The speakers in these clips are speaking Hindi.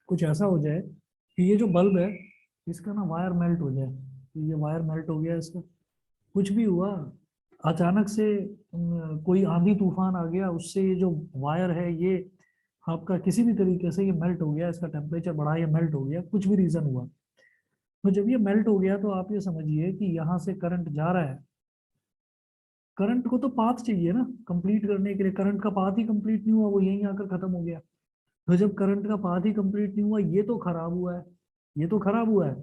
कुछ ऐसा हो जाए कि ये जो बल्ब है इसका ना वायर मेल्ट हो जाए, तो ये वायर मेल्ट हो गया इसका, कुछ भी हुआ अचानक से, कोई आंधी तूफान आ गया, उससे ये जो वायर है ये आपका किसी भी तरीके से ये मेल्ट हो गया, इसका टेम्परेचर बढ़ा या मेल्ट हो गया, कुछ भी रीजन हुआ, तो जब ये मेल्ट हो गया तो आप ये समझिए कि यहाँ से करंट जा रहा है। करंट को तो पाथ चाहिए ना कंप्लीट करने के लिए, करंट का पाथ ही कंप्लीट नहीं हुआ, वो यहीं आकर खत्म हो गया। तो जब करंट का पाथ ही कंप्लीट नहीं हुआ, ये तो खराब हुआ है, ये तो खराब हुआ है।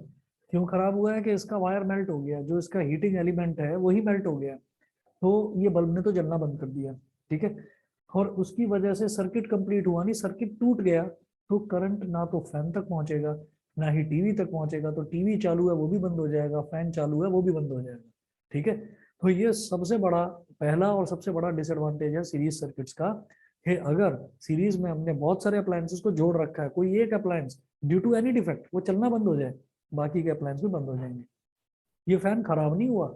क्यों खराब हुआ है कि इसका वायर मेल्ट हो गया, जो इसका हीटिंग एलिमेंट है वही मेल्ट हो गया, तो ये बल्ब ने तो जलना बंद कर दिया। ठीक है, और उसकी वजह से सर्किट कंप्लीट हुआ नहीं, सर्किट टूट गया, तो करंट ना तो फैन तक पहुंचेगा ना ही टीवी तक पहुंचेगा, तो टीवी चालू है वो भी बंद हो जाएगा, फैन चालू है वो भी बंद हो जाएगा। ठीक है, तो ये सबसे बड़ा, पहला और सबसे बड़ा डिसएडवांटेज है सीरीज सर्किट्स का, कि अगर सीरीज में हमने बहुत सारे अप्लायंसेस को जोड़ रखा है, कोई एक appliance due to any defect वो चलना बंद हो जाए, बाकी के अप्लायंस भी बंद हो जाएंगे। ये फैन खराब नहीं हुआ,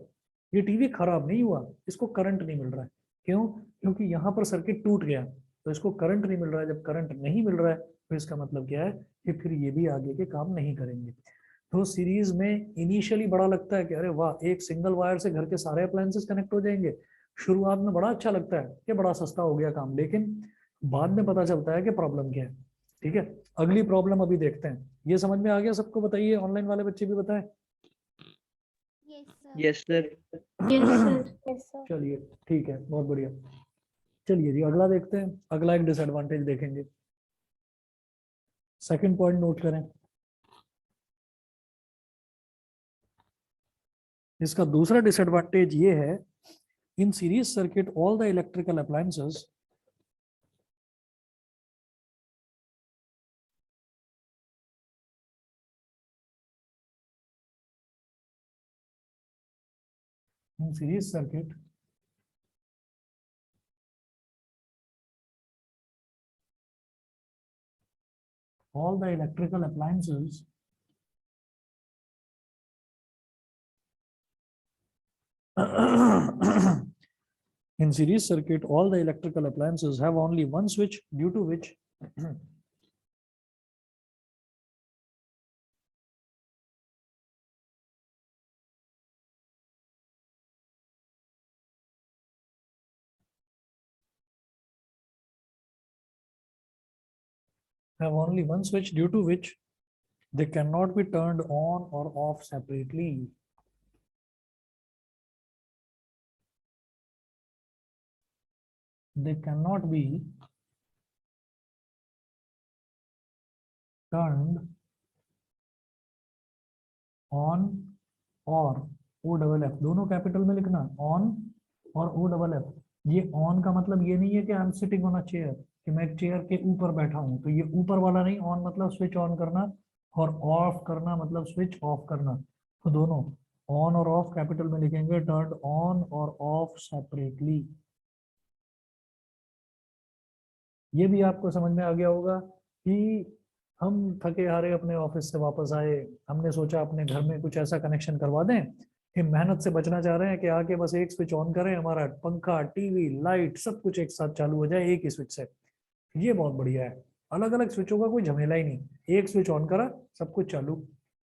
ये टीवी खराब नहीं हुआ, इसको करंट नहीं मिल रहा है। क्यों? क्योंकि यहाँ पर सर्किट टूट गया, तो इसको करंट नहीं मिल रहा है। जब करंट नहीं मिल रहा है तो इसका मतलब क्या है कि फिर ये भी आगे के काम नहीं करेंगे। तो सीरीज में इनिशियली बड़ा लगता है कि अरे वाह, एक सिंगल वायर से घर के सारे अप्लायंसेस कनेक्ट हो जाएंगे, शुरुआत में बड़ा अच्छा लगता है कि बड़ा सस्ता हो गया काम, लेकिन बाद में पता चलता है कि प्रॉब्लम क्या है। ठीक है, अगली प्रॉब्लम अभी देखते हैं। ये समझ में आ गया सबको? बताइए, ऑनलाइन वाले बच्चे भी बताएं। Yes sir. Yes sir. चलिए ठीक है, बहुत बढ़िया। चलिए जी अगला देखते हैं, अगला एक डिसएडवांटेज देखेंगे। सेकंड पॉइंट नोट करें, इसका दूसरा डिसएडवांटेज ये है, in series circuit all the electrical appliances in series circuit all the electrical appliances in series circuit all the electrical appliances have only one switch due to which have only one switch due to which they cannot be turned on or off separately. They cannot be turned on और ओ डबल एफ दोनों कैपिटल में लिखना, ऑन और ओ डबल एफ। ये ऑन का मतलब ये नहीं है कि I am sitting on a chair, कि मैं एक चेयर के ऊपर बैठा हूं, तो ये ऊपर वाला नहीं। ऑन मतलब स्विच ऑन करना, और ऑफ करना मतलब स्विच ऑफ करना, तो दोनों ऑन और ऑफ कैपिटल में लिखेंगे, टर्न ऑन और ऑफ सेपरेटली। ये भी आपको समझ में आ गया होगा कि हम थके हारे अपने ऑफिस से वापस आए, हमने सोचा अपने घर में कुछ ऐसा कनेक्शन करवा दें कि मेहनत से बचना चाह रहे हैं कि आके बस एक स्विच ऑन करें, हमारा पंखा टीवी लाइट सब कुछ एक साथ चालू हो जाए एक ही स्विच से। ये बहुत बढ़िया है, अलग अलग स्विचों का कोई झमेला ही नहीं, एक स्विच ऑन करा सब कुछ चालू।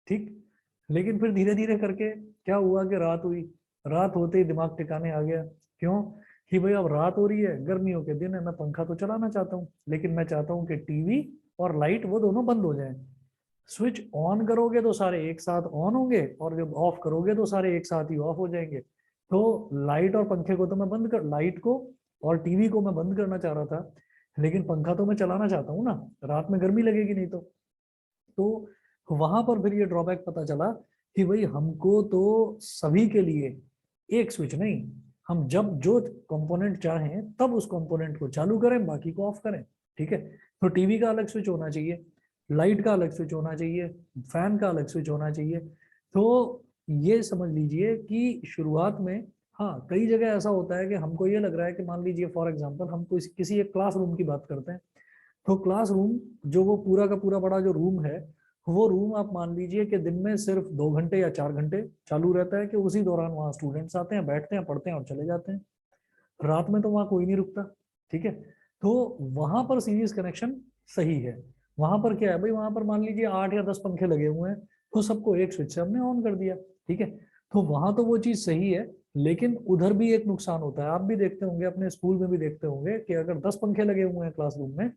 ठीक, लेकिन फिर धीरे धीरे करके क्या हुआ कि रात हुई, रात होते ही दिमाग ठिकाने आ गया। क्यों? कि भाई अब रात हो रही है, गर्मियों के दिन है, मैं पंखा तो चलाना चाहता हूँ, लेकिन मैं चाहता हूँ कि टीवी और लाइट वो दोनों बंद हो जाएं। स्विच ऑन करोगे तो सारे एक साथ ऑन होंगे, और जब ऑफ करोगे तो सारे एक साथ ही ऑफ हो जाएंगे। तो लाइट और पंखे को तो मैं बंद कर, लाइट को और टीवी को मैं बंद करना चाह रहा था, लेकिन पंखा तो मैं चलाना चाहता हूँ ना, रात में गर्मी लगेगी नहीं तो वहां पर फिर ये ड्रॉबैक पता चला कि भाई हमको तो सभी के लिए एक स्विच नहीं, हम जब जो कंपोनेंट चाहें तब उस कंपोनेंट को चालू करें, बाकी को ऑफ करें। ठीक है, तो टीवी का अलग स्विच होना चाहिए, लाइट का अलग स्विच होना चाहिए, फैन का अलग स्विच होना चाहिए। तो ये समझ लीजिए कि शुरुआत में, हाँ कई जगह ऐसा होता है कि हमको ये लग रहा है कि मान लीजिए फॉर एग्जांपल हम किसी एक क्लासरूम की बात करते हैं, तो क्लासरूम जो वो पूरा का पूरा बड़ा जो रूम है, वो रूम आप मान लीजिए कि दिन में सिर्फ 2 घंटे या 4 घंटे चालू रहता है, कि उसी दौरान वहाँ स्टूडेंट्स आते हैं, बैठते हैं, पढ़ते हैं और चले जाते हैं। रात में तो वहाँ कोई नहीं रुकता। ठीक है, तो वहां पर सीरीज कनेक्शन सही है। वहां पर क्या है भाई, वहां पर मान लीजिए 8 या 10 पंखे लगे हुए हैं, तो सबको एक स्विच से हमने ऑन कर दिया, ठीक है। तो वहां तो वो चीज सही है, लेकिन उधर भी एक नुकसान होता है। आप भी देखते होंगे, अपने स्कूल में भी देखते होंगे कि अगर 10 पंखे लगे हुए हैं क्लासरूम में,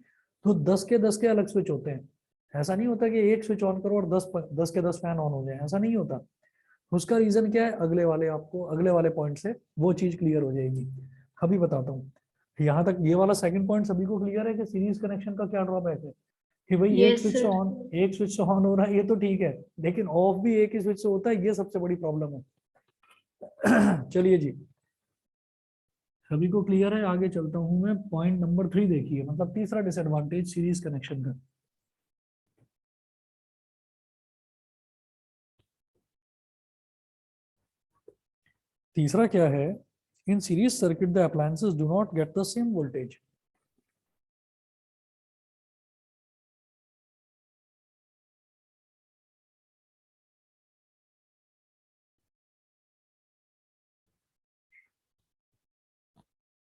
तो 10 के अलग स्विच होते हैं। ऐसा नहीं होता कि एक स्विच ऑन करो और 10 के 10 फैन ऑन हो जाए, ऐसा नहीं होता। उसका रीजन क्या है, अगले वाले पॉइंट से वो चीज क्लियर हो जाएगी। अभी बताता हूँ। यहाँ तक ये वाला सेकंड पॉइंट सभी को क्लियर है कि सीरीज कनेक्शन का क्या ड्रॉबैक है, कि भाई यस सर। एक स्विच से ऑन हो रहा है, ये तो ठीक है, लेकिन ऑफ भी एक ही स्विच से होता है, ये सबसे बड़ी प्रॉब्लम है। चलिए जी, सभी को क्लियर है, आगे चलता हूं मैं। पॉइंट नंबर 3 देखिए, मतलब तीसरा डिसएडवांटेज सीरीज कनेक्शन का। तीसरा क्या है, in series circuit the appliances do not get the same voltage.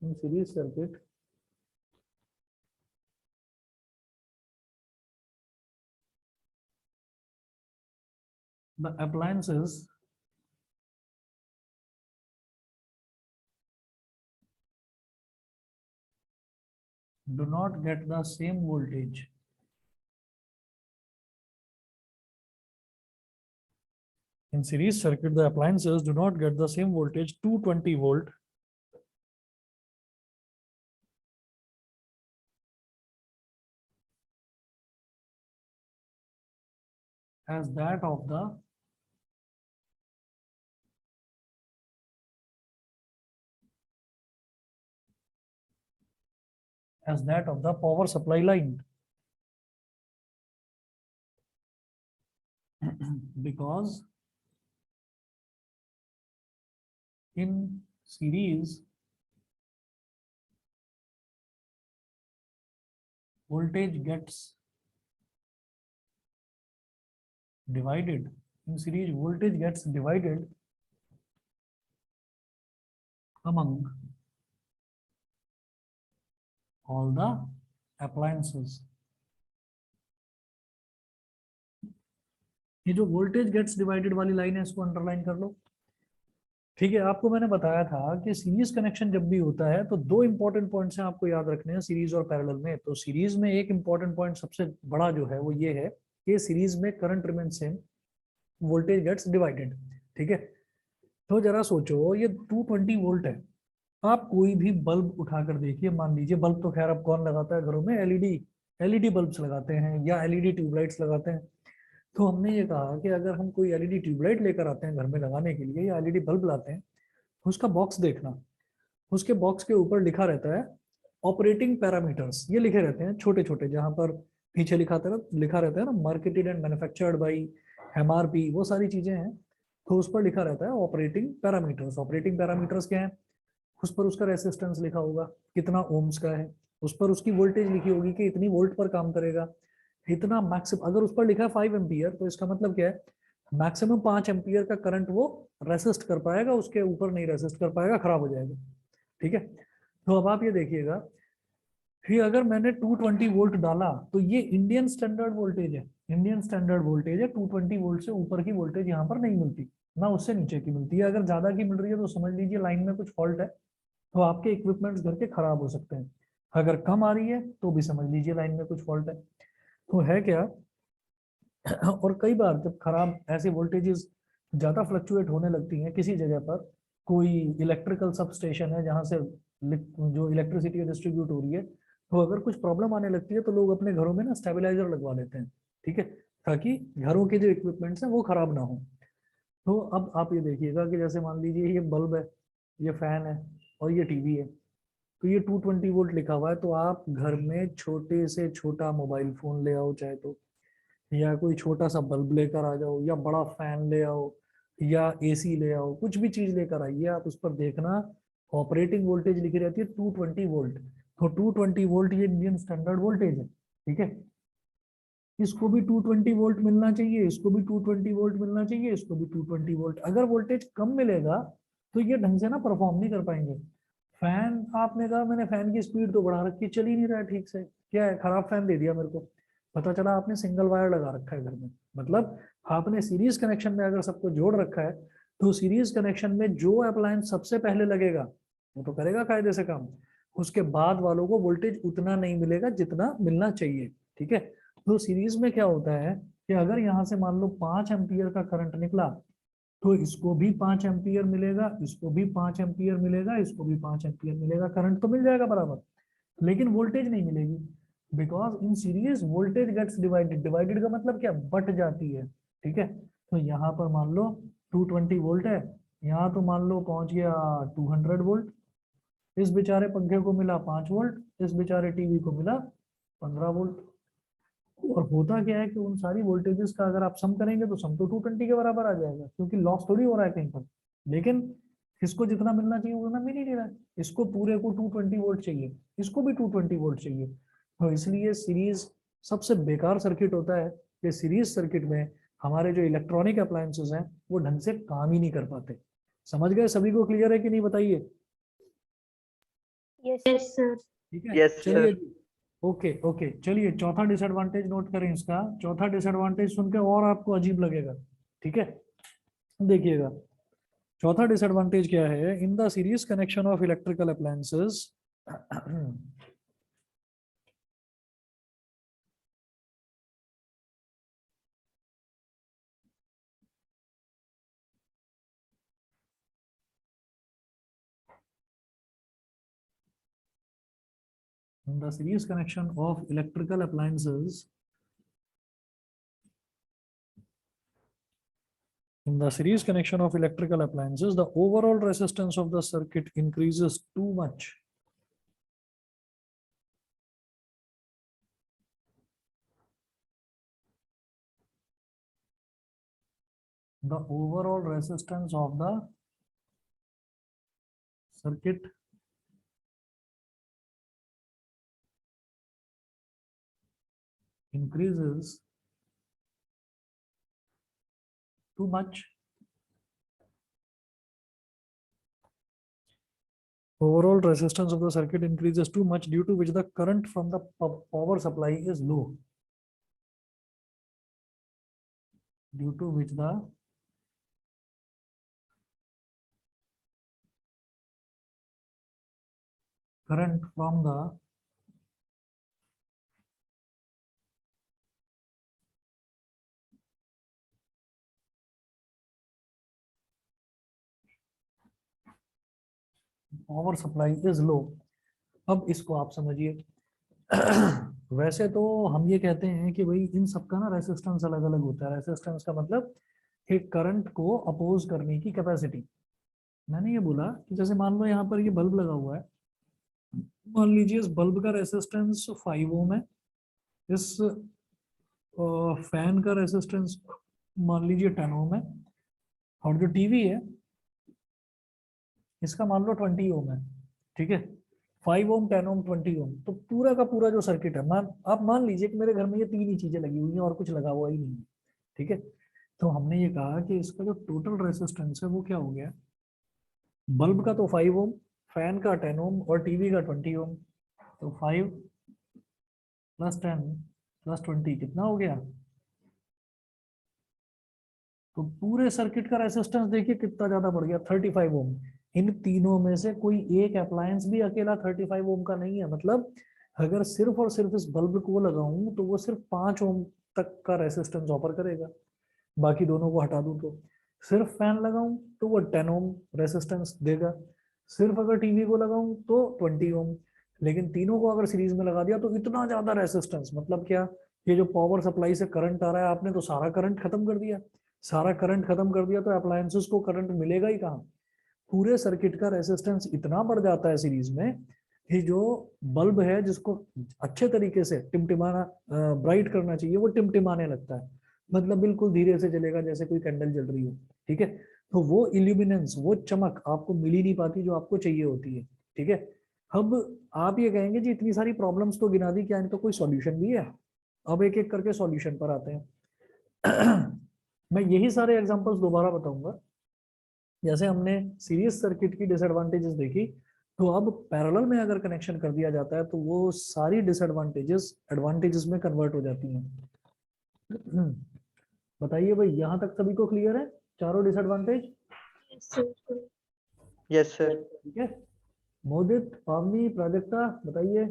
In series circuit the appliances do not get the same voltage. In series circuit, the appliances do not get the same voltage 220 volt as that of the power supply line. Because in series, voltage gets divided. In series, voltage gets divided among all the appliances. ये जो वोल्टेज गेट्स डिवाइडेड वाली लाइन है, इसको अंडरलाइन कर लो। ठीक है, आपको मैंने बताया था कि सीरीज कनेक्शन जब भी होता है तो दो इंपॉर्टेंट पॉइंट्स हैं आपको याद रखने हैं सीरीज और पैरेलल में। तो सीरीज में एक इंपॉर्टेंट पॉइंट सबसे बड़ा जो है वो ये है कि सीरीज में current remain same, voltage gets divided. ठीक है, तो जरा सोचो, ये 220 वोल्ट है। आप कोई भी बल्ब उठाकर देखिए, मान लीजिए बल्ब तो खैर अब कौन लगाता है घरों में, एलईडी बल्ब्स लगाते हैं या एलईडी ट्यूबलाइट्स लगाते हैं। तो हमने ये कहा कि अगर हम कोई एलईडी ट्यूबलाइट लेकर आते हैं घर में लगाने के लिए या एलईडी बल्ब लाते हैं, उसका बॉक्स देखना, उसके बॉक्स के ऊपर लिखा रहता है ऑपरेटिंग पैरामीटर्स, ये लिखे रहते हैं छोटे छोटे, जहां पर पीछे लिखा रहता है ना marketed and manufactured by MRP, वो सारी चीजें हैं। तो उस पर लिखा रहता है ऑपरेटिंग पैरामीटर्स। ऑपरेटिंग पैरामीटर्स क्या है, उस पर उसका रेसिस्टेंस लिखा होगा कितना ओम्स का है, उस पर उसकी वोल्टेज लिखी होगी कि इतनी वोल्ट पर काम करेगा, इतना मैक्सिमम। अगर उस पर लिखा है 5 एम्पियर, तो इसका मतलब क्या है, मैक्सिमम 5 एम्पियर का करंट वो रेसिस्ट कर पाएगा, उसके ऊपर नहीं रेसिस्ट कर पाएगा, खराब हो जाएगा। ठीक है, तो अब आप ये देखिएगा, फिर अगर मैंने 220 वोल्ट डाला तो ये इंडियन स्टैंडर्ड वोल्टेज है, 220 वोल्ट से ऊपर की वोल्टेज यहाँ पर नहीं मिलती, ना उससे नीचे की मिलती है। अगर ज्यादा की मिल रही है तो समझ लीजिए लाइन में कुछ फॉल्ट है, तो आपके इक्विपमेंट्स घर के खराब हो सकते हैं। अगर कम आ रही है तो भी समझ लीजिए लाइन में कुछ फॉल्ट है। तो है क्या, और कई बार जब खराब ऐसे वोल्टेजेस ज्यादा फ्लक्चुएट होने लगती हैं किसी जगह पर, कोई इलेक्ट्रिकल सब स्टेशन है जहाँ से जो इलेक्ट्रिसिटी डिस्ट्रीब्यूट हो रही है, तो अगर कुछ प्रॉब्लम आने लगती है तो लोग अपने घरों में ना स्टेबलाइजर लगवा लेते हैं। ठीक है, ताकि घरों के जो इक्विपमेंट्स हैं वो खराब ना हो। तो अब आप ये देखिएगा कि जैसे मान लीजिए ये बल्ब है, ये फैन है और ये टीवी है, तो ये 220 वोल्ट लिखा हुआ है। तो आप घर में छोटे से छोटा मोबाइल फोन ले आओ चाहे तो, या कोई छोटा सा बल्ब लेकर आ जाओ, या बड़ा फैन ले आओ, या एसी ले आओ, कुछ भी चीज लेकर आइए, आप उस पर देखना ऑपरेटिंग वोल्टेज लिखी रहती है 220 वोल्ट। तो 220 वोल्ट ये इंडियन स्टैंडर्ड वोल्टेज है। ठीक है, इसको भी 220 वोल्ट मिलना चाहिए, इसको भी 220 वोल्ट मिलना चाहिए, इसको भी 220 वोल्ट। अगर वोल्टेज कम मिलेगा तो ये ढंग से ना परफॉर्म नहीं कर पाएंगे। फैन, आपने कहा मैंने फैन की स्पीड तो बढ़ा रखी, चल ही नहीं रहा है ठीक से, क्या है, खराब फैन दे दिया मेरे को, पता चला आपने सिंगल वायर लगा रखा है घर में, मतलब आपने सीरीज कनेक्शन में अगर सबको जोड़ रखा है तो सीरीज कनेक्शन में जो अप्लायंस सबसे पहले लगेगा वो तो करेगा कायदे से काम, उसके बाद वालों को वोल्टेज उतना नहीं मिलेगा जितना मिलना चाहिए। ठीक है, तो सीरीज में क्या होता है कि अगर यहाँ से मान लो 5 एम्पियर का करंट निकला तो इसको भी 5 एम्पियर मिलेगा, इसको भी 5 एम्पियर मिलेगा, इसको भी 5 एम्पियर मिलेगा, करंट तो मिल जाएगा बराबर, लेकिन वोल्टेज नहीं मिलेगी, because in series voltage gets divided, divided का मतलब क्या, बट जाती है। ठीक है, तो यहाँ पर मान लो 220 वोल्ट है, यहाँ तो मान लो पहुंच गया 200 वोल्ट, इस बेचारे पंखे को मिला 5 वोल्ट, इस बेचारे टीवी को मिला 15 वोल्ट। और होता क्या है कि उन सारी वोल्टेजेस का अगर आप सम करेंगे तो सम तो 220 के बराबर आ जाएगा, क्योंकि लॉस थोड़ी हो रहा है कहीं पर, लेकिन इसको जितना मिलना चाहिए उतना मिल ही नहीं रहा है, इसको पूरे को 220 वोल्ट चाहिए, इसको भी 220 वोल्ट चाहिए। तो इसलिए सीरीज सबसे बेकार सर्किट होता है कि सीरीज सर्किट में हमारे जो इलेक्ट्रॉनिक अप्लायंसेस हैं वो ढंग से काम ही नहीं कर पाते। समझ गए, सभी को क्लियर है कि नहीं बताइए? Yes sir. ठीक है, यस चलिए सर। जी। ओके ओके, चलिए चौथा डिसएडवांटेज नोट करें इसका। चौथा डिसएडवांटेज सुन के और आपको अजीब लगेगा, ठीक है, देखिएगा। चौथा डिसएडवांटेज क्या है, in the series connection of electrical appliances in the series connection of electrical appliances, in the series connection of electrical appliances, the overall resistance of the circuit increases too much. The overall resistance of the circuit increases too much. Overall resistance of the circuit increases too much, due to which the current from the power supply is low. Due to which the current from the power supply is low. अब इसको आप समझिए। वैसे तो हम ये कहते हैं कि भाई इन सबका ना रेसिस्टेंस अलग अलग होता है। रेसिस्टेंस का मतलब एक करंट को अपोज करने की कैपेसिटी। मैंने ये बोला कि जैसे मान लो यहाँ पर ये बल्ब लगा हुआ है, मान लीजिए इस बल्ब का रेसिस्टेंस 5 ओम है, इस फैन का रेसिस्टेंस मान लीजिए 10 ओम है, और जो टीवी है इसका मान लो 20 ओम है। ठीक है, 5 ओम, 10 ओम, 20 ओम, तो पूरा का पूरा जो सर्किट है, आप मान लीजिए कि मेरे घर में ये तीन ही चीजें लगी हुई हैं और कुछ लगा हुआ ही नहीं है। ठीक है, तो हमने ये कहा कि इसका जो टोटल रेसिस्टेंस है वो क्या हो गया, बल्ब का तो 5 ओम, फैन का 10 ओम और टीवी का 20 ओम, तो 5 प्लस 10 प्लस 20 कितना हो गया, तो पूरे सर्किट का रेसिस्टेंस देखिए कितना ज्यादा बढ़ गया, 35 ओम। इन तीनों में से कोई एक अप्लायंस भी अकेला 35 ओम का नहीं है, मतलब अगर सिर्फ और सिर्फ इस बल्ब को लगाऊं तो वो सिर्फ 5 ओम तक का रेसिस्टेंस ऑफर करेगा, बाकी दोनों को हटा दूं तो। सिर्फ फैन लगाऊं तो वो 10 ओम रेसिस्टेंस देगा, सिर्फ अगर टीवी को लगाऊं तो 20 ओम, लेकिन तीनों को अगर सीरीज में लगा दिया तो इतना ज्यादा रेसिस्टेंस, मतलब क्या, ये जो पावर सप्लाई से करंट आ रहा है आपने तो सारा करंट खत्म कर दिया, सारा करंट खत्म कर दिया तो अप्लायंसेस को करंट मिलेगा ही कहाँ। पूरे सर्किट का रेसिस्टेंस इतना बढ़ जाता है सीरीज में कि जो बल्ब है जिसको अच्छे तरीके से टिमटिमाना ब्राइट करना चाहिए वो टिमटिमाने लगता है, मतलब बिल्कुल धीरे से जलेगा जैसे कोई कैंडल जल रही हो। ठीक है, तो वो इल्यूमिनेंस, वो चमक आपको मिल ही नहीं पाती जो आपको चाहिए होती है। ठीक है, अब आप ये कहेंगे जी इतनी सारी प्रॉब्लम्स तो गिना दी, क्या इनका कोई सॉल्यूशन भी है? अब एक एक करके सॉल्यूशन पर आते हैं। मैं यही सारे एग्जांपल्स दोबारा बताऊंगा। जैसे हमने सीरीज सर्किट की डिसएडवांटेजेस देखी, तो अब पैरेलल में अगर कनेक्शन कर दिया जाता है तो वो सारी डिसएडवांटेजेस एडवांटेजेस में कन्वर्ट हो जाती हैं। बताइए भाई, यहाँ तक सभी को क्लियर है चारों disadvantage? Yes, sir. Yes sir. ठीक है, मोदित, पावनी, प्राजक्ता बताइए।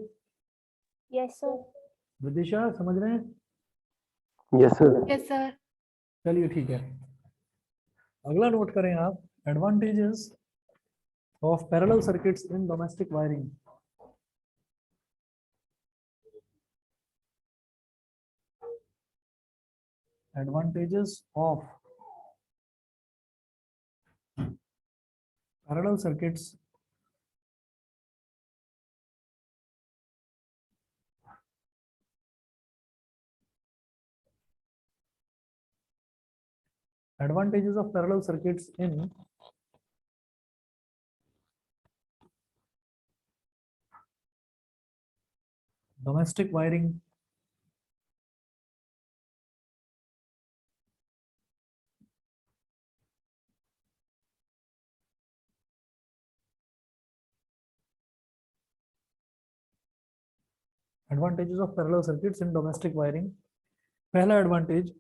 Yes, sir. विदिशा समझ रहे हैं? Yes sir. Yes, sir. चलिए ठीक है, अगला नोट करें आप, advantages of parallel circuits in domestic wiring. Advantages of parallel circuits advantages of parallel circuits in domestic wiring. Advantages of parallel circuits in domestic wiring. पहला advantage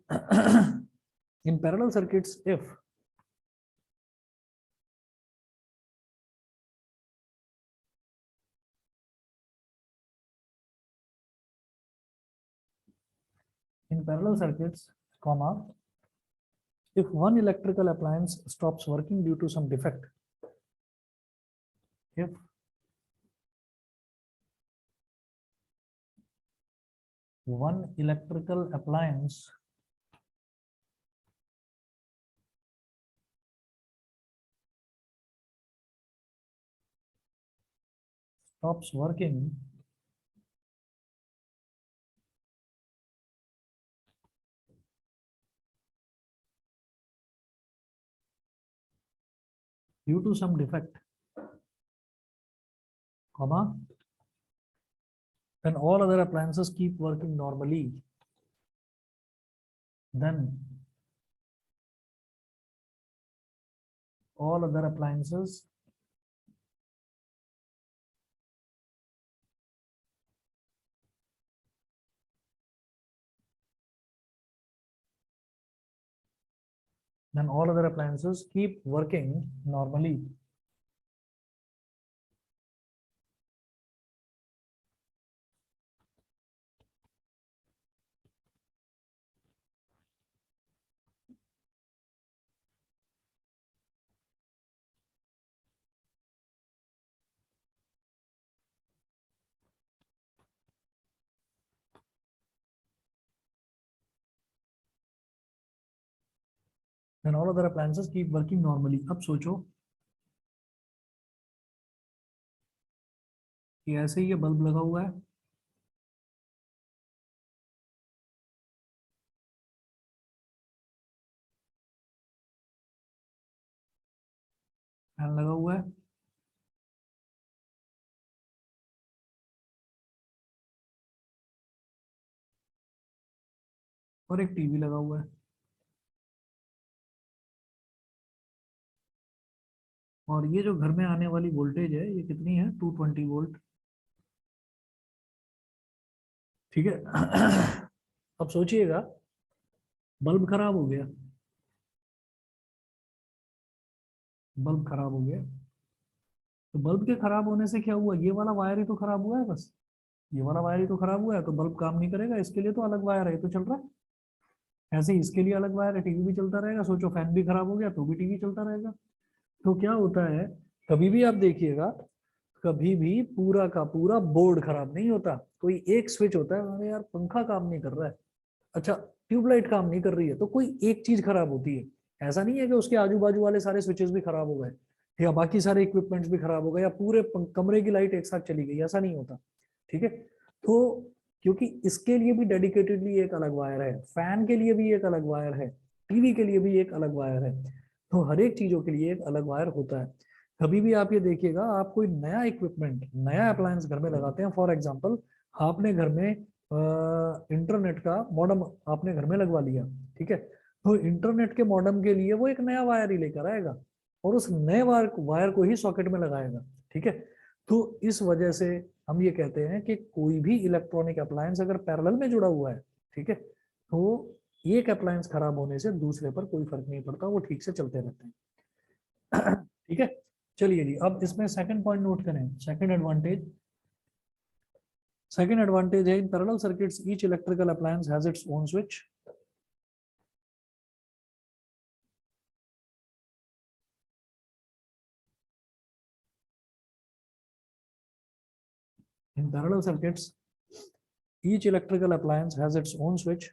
in parallel circuits, if in parallel circuits, comma, if one electrical appliance stops working due to some defect, if one electrical appliance stops working due to some defect, comma, then all other appliances keep working normally, then all other appliances keep working normally. Then all other appliances keep working normally. अब सोचो कि ऐसे ही ये बल्ब लगा हुआ है, फैन लगा हुआ है, और एक टीवी लगा हुआ है, और ये जो घर में आने वाली वोल्टेज है ये कितनी है? 220 वोल्ट। ठीक है। अब सोचिएगा, बल्ब खराब हो गया, बल्ब खराब हो गया, तो बल्ब के खराब होने से क्या हुआ? ये वाला वायर ही तो खराब हुआ है, बस ये वाला वायर ही तो खराब हुआ है, तो बल्ब काम नहीं करेगा, इसके लिए तो अलग वायर है, ये तो चल रहा है। ऐसे ही इसके लिए अलग वायर है, टीवी भी चलता रहेगा। सोचो फैन भी खराब हो गया तो भी टीवी चलता रहेगा। तो क्या होता है, कभी भी आप देखिएगा, कभी भी पूरा का पूरा बोर्ड खराब नहीं होता। कोई एक स्विच होता है, अरे यार पंखा काम नहीं कर रहा है, अच्छा ट्यूबलाइट काम नहीं कर रही है, तो कोई एक चीज खराब होती है। ऐसा नहीं है कि उसके आजू बाजू वाले सारे स्विचेस भी खराब हो गए या बाकी सारे इक्विपमेंट्स भी खराब हो गए या पूरे कमरे की लाइट एक साथ चली गई, ऐसा नहीं होता। ठीक है, तो क्योंकि इसके लिए भी डेडिकेटेडली एक अलग वायर है, फैन के लिए भी एक अलग वायर है, टीवी के लिए भी एक अलग वायर है, तो हर एक चीजों के लिए एक अलग वायर होता है। कभी भी आप ये देखिएगा, आप कोई नया इक्विपमेंट, नया अप्लायंस घर में लगाते हैं, फॉर एग्जांपल आपने घर में इंटरनेट का मॉडेम आपने घर में लगवा लिया, ठीक है, तो इंटरनेट के मॉडेम के लिए वो एक नया वायर ही लेकर आएगा और उस नए वायर को ही सॉकेट में लगाएगा। ठीक है, तो इस वजह से हम ये कहते हैं कि कोई भी इलेक्ट्रॉनिक अप्लायंस अगर पैरेलल में जुड़ा हुआ है, ठीक है, तो एक अप्लायंस खराब होने से दूसरे पर कोई फर्क नहीं पड़ता, वो ठीक से चलते रहते हैं। ठीक है, चलिए जी, अब इसमें सेकंड पॉइंट नोट करें। सेकंड एडवांटेज है in parallel circuits each electrical appliance has its own switch. In parallel circuits, each electrical appliance has its own switch.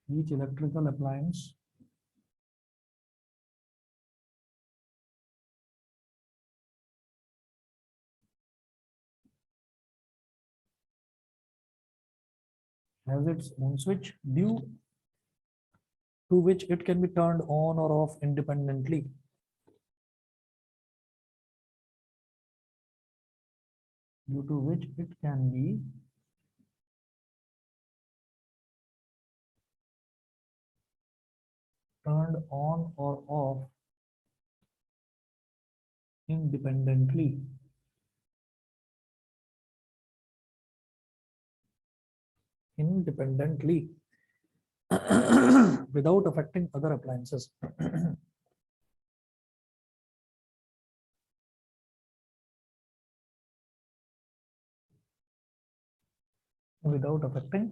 Each electrical appliance has its own switch due to which it can be turned on or off independently. Due to which it can be turned on or off independently. Independently without affecting other appliances. Without affecting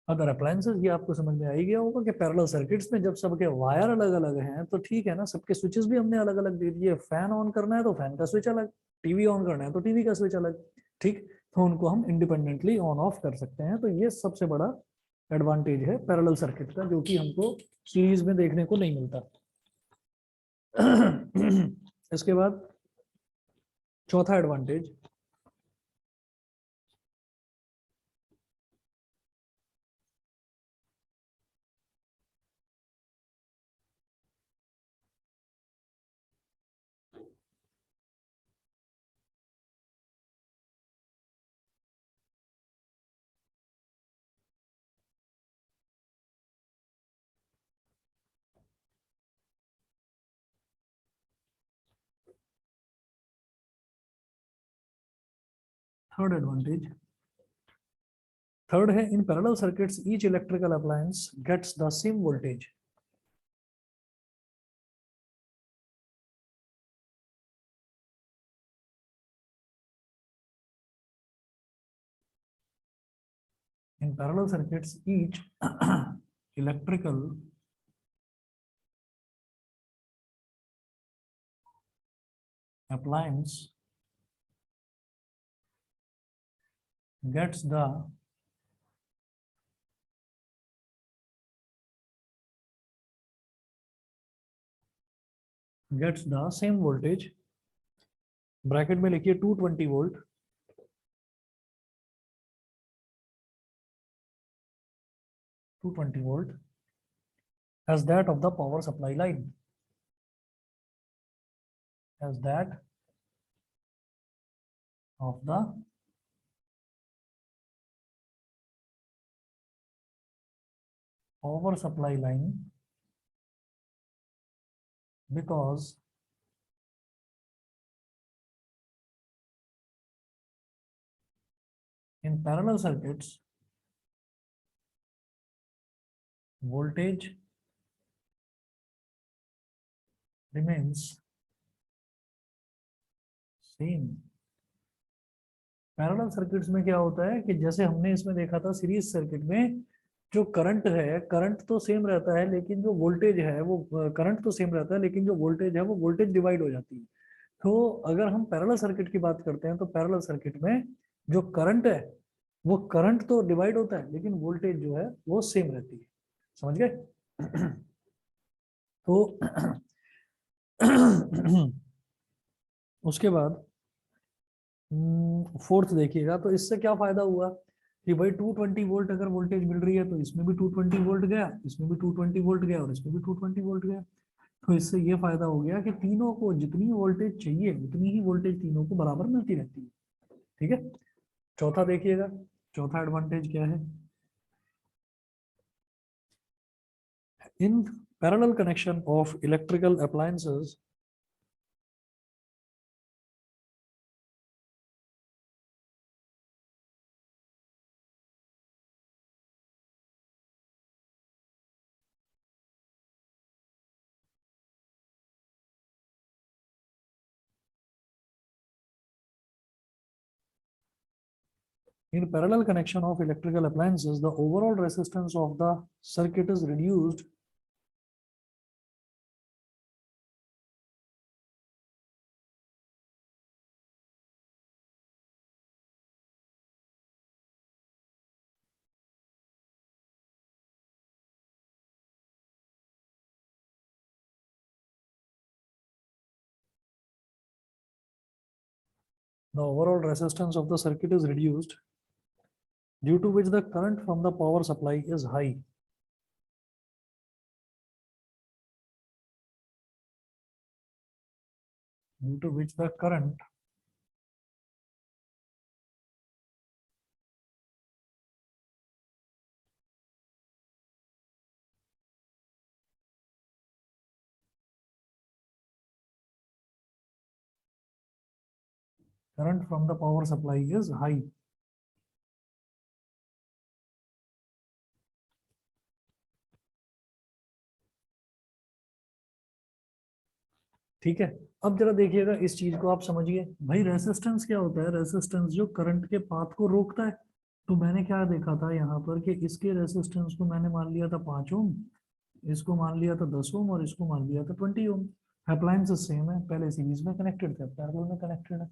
other appliances. ये आपको समझ में आ ही गया होगा कि पैरेलल सर्किट्स में जब सबके वायर अलग अलग हैं तो ठीक है ना, सबके स्विचेस भी हमने अलग अलग दे दिए। फैन ऑन करना है तो फैन का स्विच अलग, टीवी ऑन करना है तो टीवी का स्विच अलग, ठीक, तो उनको हम इंडिपेंडेंटली ऑन ऑफ कर सकते हैं। तो ये सबसे बड़ा एडवांटेज है पैरेलल सर्किट का, जो कि हमको सीरीज में देखने को नहीं मिलता। इसके बाद चौथा एडवांटेज, थर्ड एडवांटेज, थर्ड है in parallel circuits each electrical appliance gets the same voltage. In parallel circuits, each electrical appliance gets the same voltage। Bracket में लिखिए 220 volt, 220 volt as that of the power supply line, as that of the power supply line, because in parallel circuits voltage remains same. Parallel circuits में क्या होता है कि जैसे हमने इसमें देखा था सीरीज सर्किट में, जो करंट है, करंट तो सेम रहता है लेकिन जो वोल्टेज है वो, करंट तो सेम रहता है लेकिन जो वोल्टेज है वो वोल्टेज डिवाइड हो जाती है। तो अगर हम पैरेलल सर्किट की बात करते हैं तो पैरेलल सर्किट में जो करंट है वो करंट तो डिवाइड होता है लेकिन वोल्टेज जो है वो सेम रहती है। समझ गए? तो उसके बाद फोर्थ देखिएगा, तो इससे क्या फायदा हुआ कि भाई 220 वोल्ट अगर वोल्टेज मिल रही है तो इसमें भी 220 वोल्ट गया, इसमें भी 220 वोल्ट गया और इसमें भी 220 वोल्ट गया। तो इससे ये फायदा हो गया कि तीनों को जितनी वोल्टेज चाहिए उतनी ही वोल्टेज तीनों को बराबर मिलती रहती है। ठीक है, चौथा देखिएगा, चौथा एडवांटेज क्या है। In parallel connection of electrical appliances, in parallel connection of electrical appliances, the overall resistance of the circuit is reduced the overall resistance of the circuit is reduced, due to which the current from the power supply is high. Due to which the current from the power supply is high. ठीक है, अब जरा देखिएगा इस चीज को आप समझिए भाई। रेसिस्टेंस क्या होता है? रेसिस्टेंस जो करंट के पाथ को रोकता है। तो मैंने क्या देखा था यहाँ पर कि इसके रेसिस्टेंस को मैंने मान लिया था 5 ओम, इसको मान लिया था 10 ओम और इसको मान लिया था 20 ओम। अप्लायंसेस सेम है, पहले सीरीज में कनेक्टेड थे, पैरेलल में कनेक्टेड है।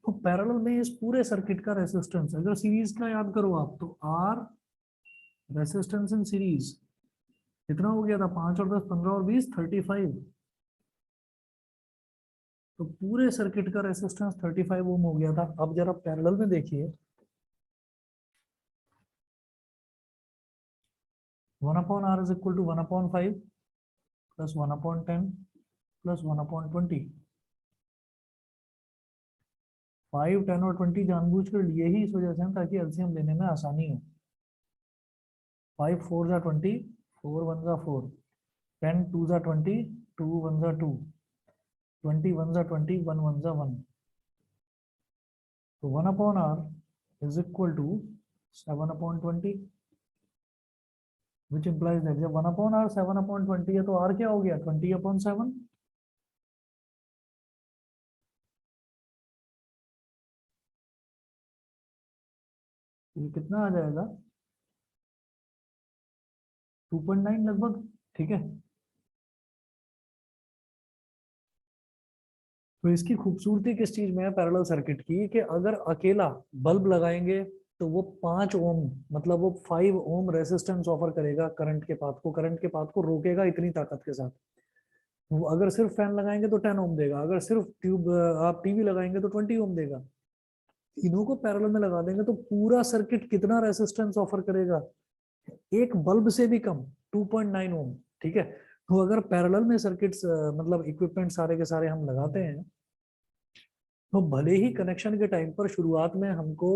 तो पैरेलल में इस पूरे सर्किट का रेसिस्टेंस, अगर सीरीज का याद करो आप, तो आर रेसिस्टेंस इन सीरीज कितना हो गया था? 5 और 10 15 और 20 35। तो पूरे सर्किट का रेसिस्टेंस 35 ओम हो गया था। अब जरा पैरेलल में देखिए, 1/R is equal to 1/5 plus 1/10 plus 1/20। 5, 10 और 20 जानबूझ कर लिए ही इस वजह से, ताकि एलसीएम लेने में आसानी हो। 5 4 जा 20, 4 1 जा 4, 10 2 जा 20, 2 1 जा 2, 20 1 जा 20, 1 1 जा 1। तो 1/R is equal to 7/20, which implies that जब 1/R 7/20 है तो R क्या हो गया? 20/7। ये कितना आ जाएगा? 2.9 लगभग। ठीक है, तो इसकी खूबसूरती किस चीज में है पैरेलल सर्किट की, कि अगर अकेला बल्ब लगाएंगे तो वो 5 ओम, मतलब वो 5 ओम रेसिस्टेंस ऑफर करेगा करंट के पाथ को रोकेगा इतनी ताकत के साथ। वो अगर सिर्फ फैन लगाएंगे तो 10 ओम देगा, अगर सिर्फ ट्यूब आप टीवी लगाएंगे तो 20 ओम देगा। तीनों को पैरेलल में लगा देंगे तो पूरा सर्किट कितना रेसिस्टेंस ऑफर करेगा? एक बल्ब से भी कम, 2.9 ओम। ठीक है, तो अगर पैरेलल में सर्किट्स मतलब इक्विपमेंट सारे के सारे हम लगाते हैं, तो भले ही कनेक्शन के टाइम पर शुरुआत में हमको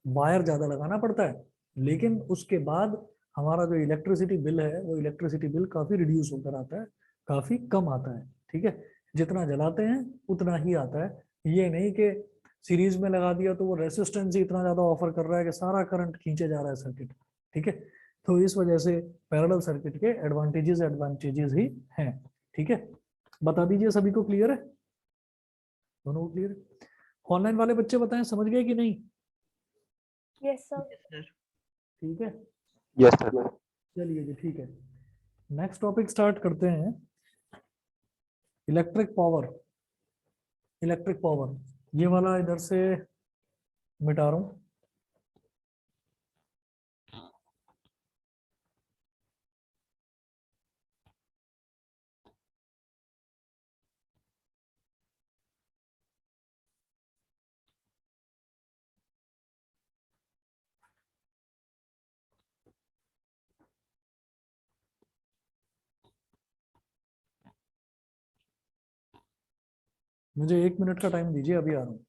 वायर ज्यादा लगाना पड़ता है, लेकिन उसके बाद हमारा जो इलेक्ट्रिसिटी बिल है वो इलेक्ट्रिसिटी बिल काफी रिड्यूस होकर आता है, काफी कम आता है। ठीक है, जितना जलाते हैं उतना ही आता है। ये नहीं कि सीरीज में लगा दिया तो वो रेसिस्टेंस ही इतना ज्यादा ऑफर कर रहा है कि सारा करंट खींचे जा रहा है सर्किट। ठीक है, तो इस वजह से पैरेलल सर्किट के एडवांटेजेस ही हैं। ठीक है, बता दीजिए सभी को क्लियर है? दोनों को क्लियर है? ऑनलाइन वाले बच्चे बताएं समझ गए कि नहीं? Yes, sir. ठीक है, Yes, sir. चलिए जी, ठीक है। नेक्स्ट टॉपिक स्टार्ट करते हैं। Electric power. इलेक्ट्रिक पावर ये वाला इधर से मिटा रहा हूं। मुझे 1 मिनट का टाइम दीजिए, अभी आ रहा हूँ।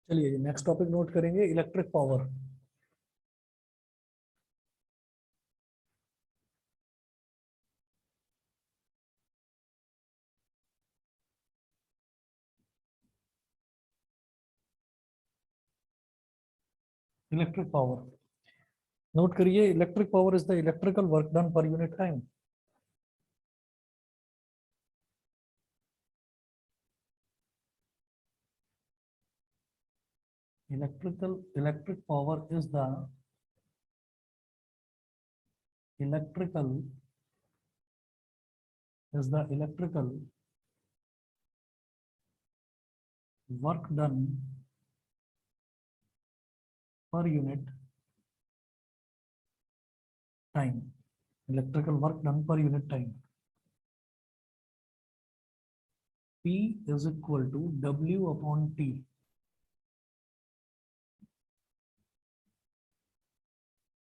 चलिए नेक्स्ट टॉपिक नोट करेंगे, electric power. Electric power note करिए, electric power is the electrical work done per unit time. Electric power is the electrical work done per unit time. Electrical work done per unit time. P is equal to W upon T.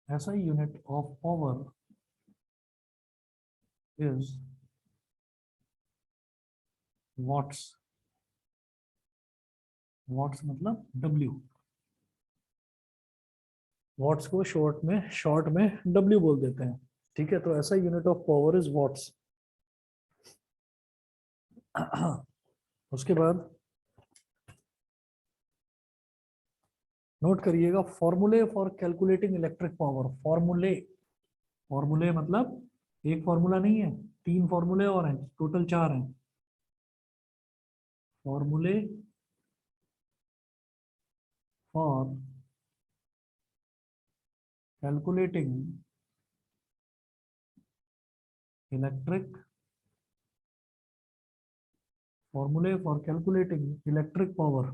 SI unit of power is watts. watts मतलब W. watts को शॉर्ट में W बोल देते हैं, ठीक है। तो SI unit of power is watts। उसके बाद नोट करिएगा, फॉर्मूले फॉर कैलकुलेटिंग इलेक्ट्रिक पावर। फॉर्मूले मतलब एक फॉर्मूला नहीं है, 3 फॉर्मूले और हैं, टोटल 4 हैं। फॉर्मूले for calculating electric formulae for calculating electric power.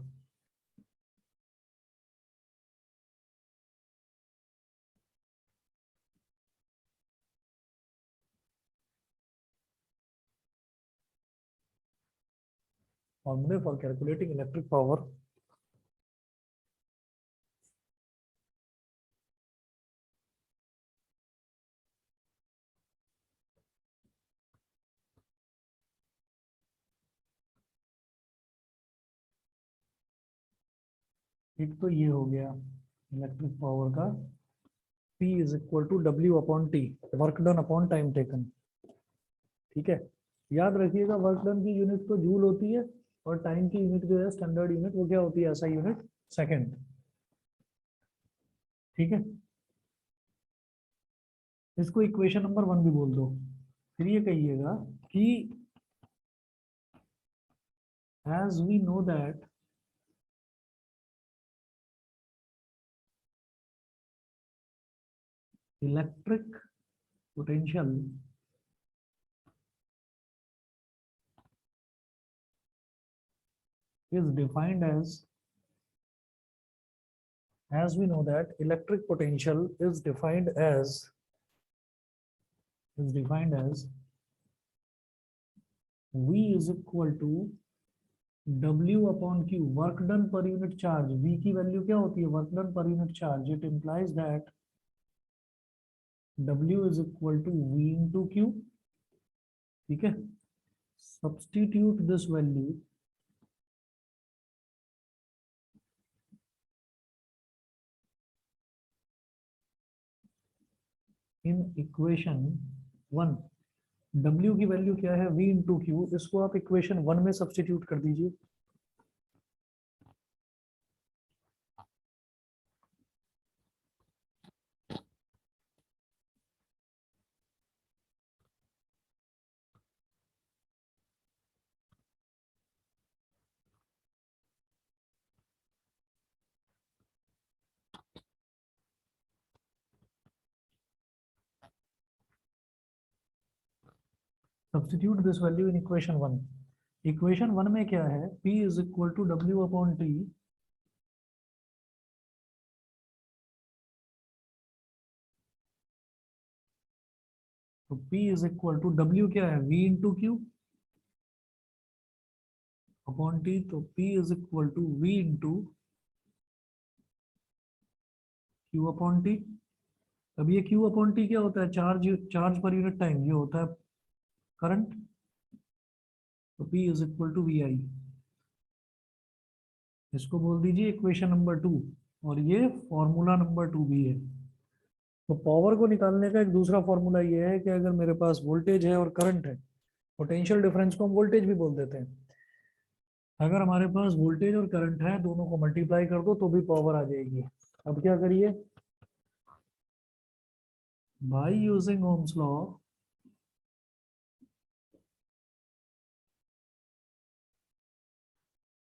Formulae for calculating electric power. एक तो ये हो गया इलेक्ट्रिक पावर का, P is equal to W upon T, work done upon time taken. ठीक है, याद रखिएगा वर्क डन की यूनिट तो जूल होती है और टाइम की यूनिट जो है स्टैंडर्ड यूनिट वो क्या होती है, ऐसा यूनिट सेकंड। ठीक है, इसको इक्वेशन नंबर 1 भी बोल दो। फिर ये कहिएगा कि as we know that electric potential is defined as we know that electric potential is defined as V is equal to W upon Q, work done per unit charge। V की वैल्यू क्या होती है, work done per unit charge. It implies that W is equal to V into Q। ठीक है, substitute this value in equation 1। W की वैल्यू क्या है, V into Q, इसको आप इक्वेशन 1 में सब्स्टिट्यूट कर दीजिए। Substitute this value in equation 1। Equation 1 में क्या है, P is equal to W upon T, तो P is equal to W क्या है, V into Q upon T, तो P is equal to V into Q upon T. अब ये Q अपॉन टी क्या होता है, चार्ज पर यूनिट टाइम, ये होता है करंट। तो P is equal to VI, इसको बोल दीजिए इक्वेशन नंबर 2, और ये फॉर्मूला नंबर 2 भी है। तो पावर को निकालने का एक दूसरा फॉर्मूला ये है कि अगर मेरे पास वोल्टेज है और करंट है, पोटेंशियल डिफरेंस को हम वोल्टेज भी बोल देते हैं, अगर हमारे पास वोल्टेज और करंट है, दोनों को मल्टीप्लाई कर दो तो भी पावर आ जाएगी। अब क्या करिए, by using Ohm's law,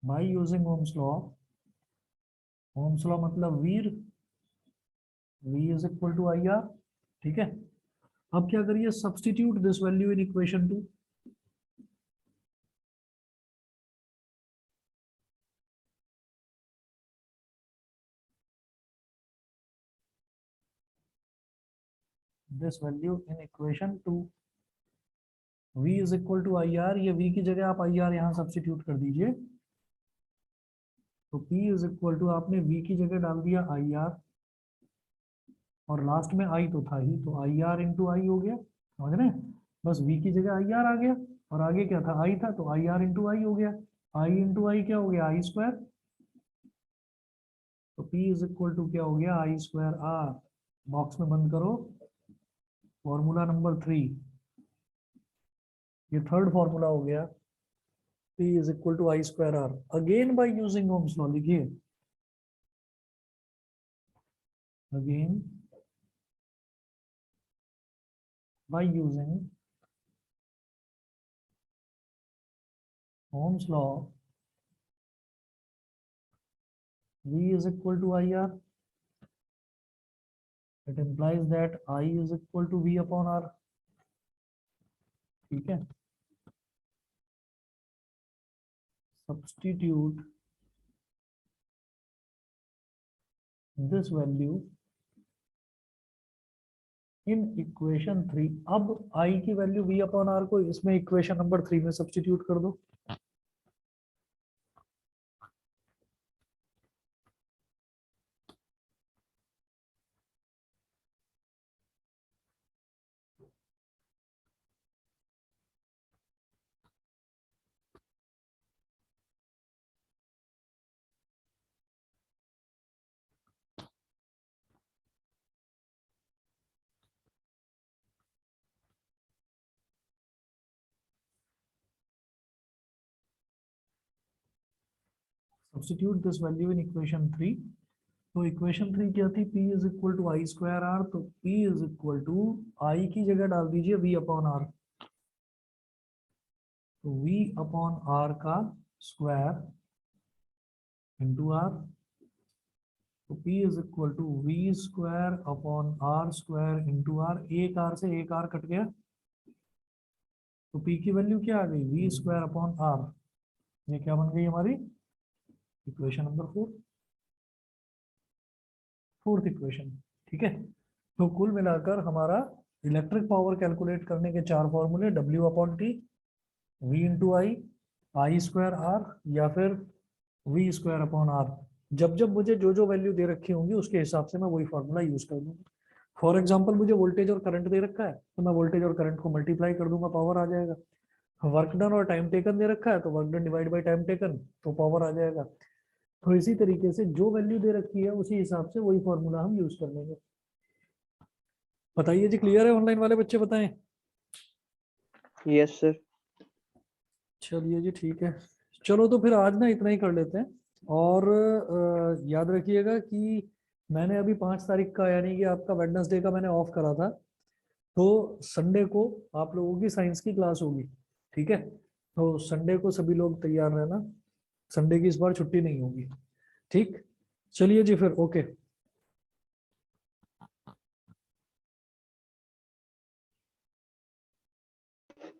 by using Ohm's law, Ohm's law मतलब वीर, V is equal to I R. ठीक है, अब क्या करिए, substitute this value in equation 2। This value in equation 2, V is equal to I R, ये V की जगह आप आई आर यहाँ सब्स्टिट्यूट कर दीजिए। तो P इज इक्वल टू, आपने V की जगह डाल दिया आई आर, और लास्ट में आई तो था ही, तो आई आर इंटू आई हो गया, समझ रहे हैं, बस V की जगह आई आर आ गया, और आगे क्या था, आई था, तो आई आर इंटू आई हो गया। आई इंटू आई क्या हो गया, आई स्क्वायर। तो P इज इक्वल टू क्या हो गया, आई स्क्वायर आर। बॉक्स में बंद करो, फॉर्मूला नंबर 3, ये थर्ड फॉर्मूला हो गया, P is equal to I square R. Again by using Ohm's law, लिखिए again by using Ohm's law, V is equal to IR। It implies that I is equal to V upon R. ठीक है, substitute this value in equation 3. अब I की वैल्यू V upon R को इसमें इक्वेशन नंबर 3 में सब्स्टिट्यूट कर दो. Substitute this value in equation 3. तो इक्वेशन 3 क्या थी? P is equal to I square R. तो P is equal to I की जगह डाल दीजिए V अपॉन आर. तो V अपॉन आर का स्क्वायर इंटू आर. तो P is equal to V square upon R square into R. एक आर से एक आर कट गया, तो P की वैल्यू क्या आ गई? V square upon R. ये क्या बन गई हमारी इक्वेशन नंबर 4, फोर्थ इक्वेशन. ठीक है, तो कुल मिलाकर हमारा इलेक्ट्रिक पावर कैलकुलेट करने के 4 फॉर्मूले, W upon T, V into I square R, या फिर V स्क्वायर अपॉन आर. जब जब मुझे जो जो वैल्यू दे रखी होंगी उसके हिसाब से मैं वही फॉर्मूला यूज कर दूंगा. फॉर एग्जाम्पल मुझे वोल्टेज और करंट दे रखा है, तो मैं वोल्टेज और करंट को मल्टीप्लाई कर दूंगा, पावर आ जाएगा. वर्क डन और टाइम टेकन दे रखा है, तो work done divide by time taken, तो पावर आ जाएगा. तो इसी तरीके से जो वैल्यू दे रखी है उसी हिसाब से वही फॉर्मूला हम यूज कर लेंगे. बताइए जी, क्लियर है? ऑनलाइन वाले बच्चे बताएं. Yes, sir. चलिए जी, ठीक है. चलो तो फिर आज ना इतना ही कर लेते हैं. और याद रखिएगा कि मैंने अभी 5 तारीख का, यानी कि आपका वेडनेसडे का मैंने ऑफ करा था, तो संडे को आप लोगों की साइंस की क्लास होगी. ठीक है, तो संडे को सभी लोग तैयार रहना. संडे की इस बार छुट्टी नहीं होगी. ठीक, चलिए जी फिर, ओके.